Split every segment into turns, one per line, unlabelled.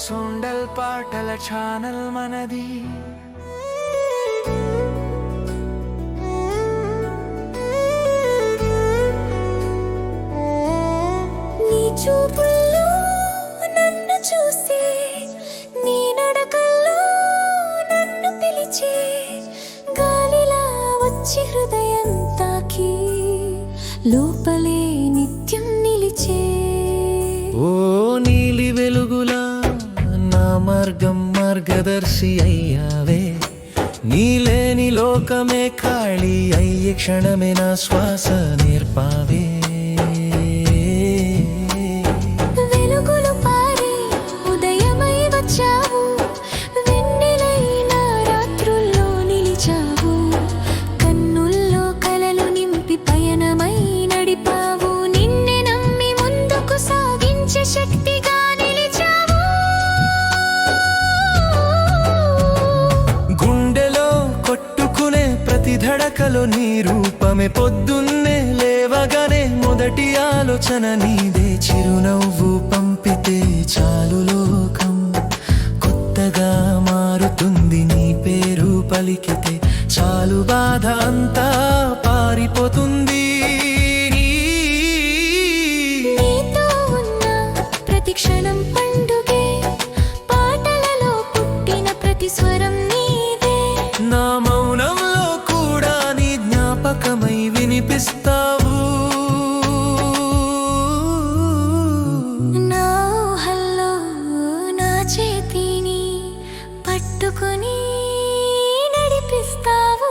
సొండల్ పాటల ఛానల్ మనది.
నీ చూపుల్లో నన్ను చూసే, నీ నడకల్లో నన్ను పిలిచే, గాలిలా వచ్చి హృదయం తాకి లోపలే నిత్యం నిలిచే.
ఓ నీలి వెలుగులా నా మార్గదర్శి అయ్యావే, నీలేని లోకమే ఖాళీ అయ్యే క్షణమే నా శ్వాస నేర్పావే.
వెలుగులు పారి ఉదయమై వచ్చావు, వెన్నెలైన రాత్రుల్లో నిలిచావు, కన్నుల్లో కలలు నింపి పయనమై నడిపావు, నిన్నే నమ్మి ముందుకు సాగించే శక్తిగా నిలిచావు.
గుండెలో కొట్టుకునే ప్రతి ధడకలో నీ రూపమే, పొద్దున్నే లేవగానే మొదటి ఆలోచన నీదే, చిరునవ్వు పంపితే చాలు లోకం కొత్తగా మారుతుంది, నీ పేరు పలికితే చాలు బాధ అంతా పారిపోతుంది.
నీతో ఉన్న ప్రతి క్షణం పండుగే, పాటలలో పుట్టిన ప్రతి స్వరం నీదే.
నా మౌనంలో కూడా నీ జ్ఞాపకమై వినిపిస్తావు.
నా ఊహల్లో నా చేతిని పట్టుకొని నడిపిస్తావు.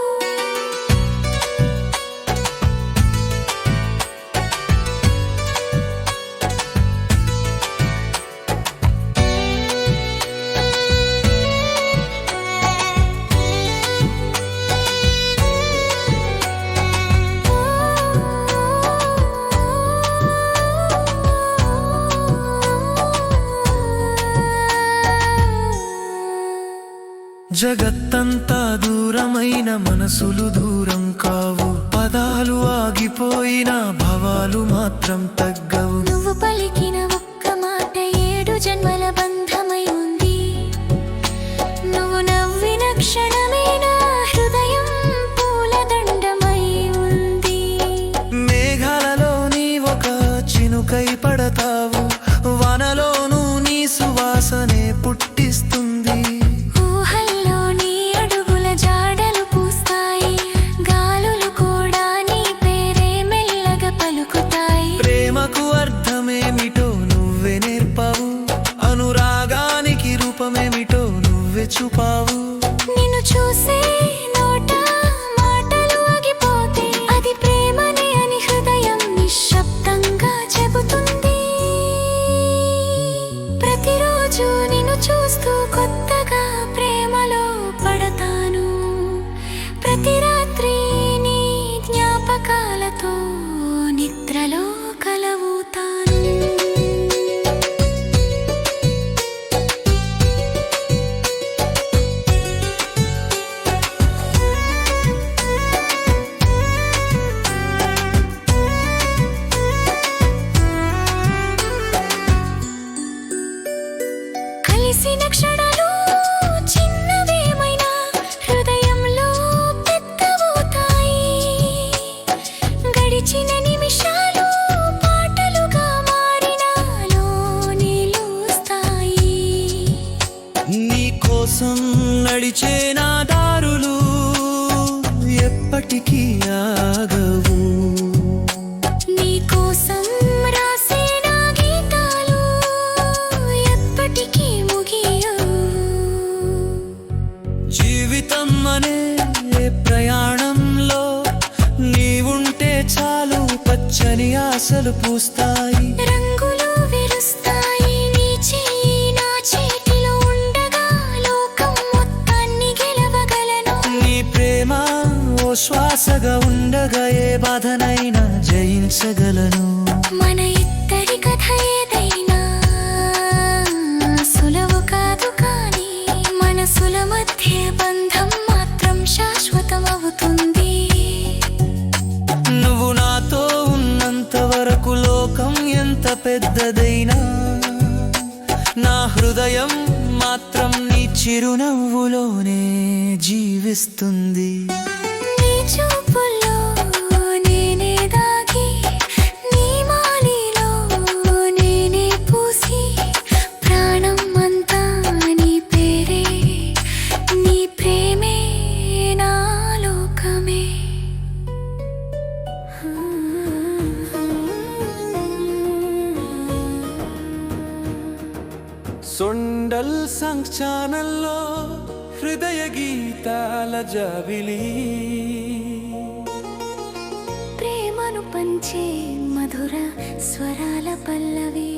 జగత్తంతా దూరమైన మనసులు దూరం కావు, పదాలు ఆగిపోయిన భావాలు మాత్రం తగ్గవు.
నువ్వు పలికిన ఒక్క మాట 7 జన్మల బంధమై ఉంది, నువ్వు నవ్విన క్షణమే నా హృదయం పూలదండమై ఉంది.
మేఘాలలో నీ ఒక చినుకై పడతావు, వానలోనూ నీ సువాసనే పుట్టిస్తుంది.
ఊహల్లో నీ అడుగుల జాడలు పూస్తాయి, గాలులు కూడా నీ పేరే మెల్లగా పలుకుతాయి.
ప్రేమకు అర్థమేమిటో నువ్వే నేర్పావు, అనురాగానికి రూపమేమిటో నువ్వే చూపావు.
నిన్ను చూసే నోట మాటలు ఆగిపోతే అది ప్రేమనే అని హృదయం నిశ్శబ్దంగా చెబుతుంది. ప్రతిరోజు నిన్ను చూస్తూ కొత్తగా ప్రేమలో పడతాను, ప్రతి రాత్రి నీ జ్ఞాపకాలతో నిద్రలో కలవుతాను. కలిసిన క్షణాలు చిన్నవేమైనా హృదయంలో పెద్దవుతాయి, గడిచిన నిమిషాలు పాటలుగా మారినాలో నిలుస్తాయి.
నీ కోసం నడిచే నా దారులు ఎప్పటికీ ఆగవు,
నీ కోసం రాసే నా గీతాలు ఎప్పటికీ ముగియవు.
జీవితం అనే ప్రయాణంలో నీవుంటే చాలు, పచ్చని ఆశలు పూస్తాయి.
రంగులు విరుస్తాయి, నీ చెయ్యి నా చేతిలో ఉండగా లోకం మొత్తాన్ని గెలవగలను.
నీ ప్రేమ ఓ శ్వాసగా ఉండగా ఏ బాధనైనా జయించగలను.
మన ఇద్దరి కథ ఏదైనా సులువు కాదు, కానీ మనసుల మధ్య బంధం మాత్రం శాశ్వతమవుతుంది.
నువ్వు నాతో ఉన్నంత వరకు లోకం ఎంత పెద్దదైనా నా హృదయం మాత్రం నీ చిరునవ్వులోనే జీవిస్తుంది.
నీ చూపుల్లో నేనే దాగి, నీ మాలిలో నేనే పూసి, ప్రాణం అంతా నీ పేరే, నీ ప్రేమే నా లోకమే.
సొండల్ సంగ్ ఛానల్లో హృదయ గీతాల జాబిలి,
ప్రేమను పంచే మధుర స్వరాల పల్లవి.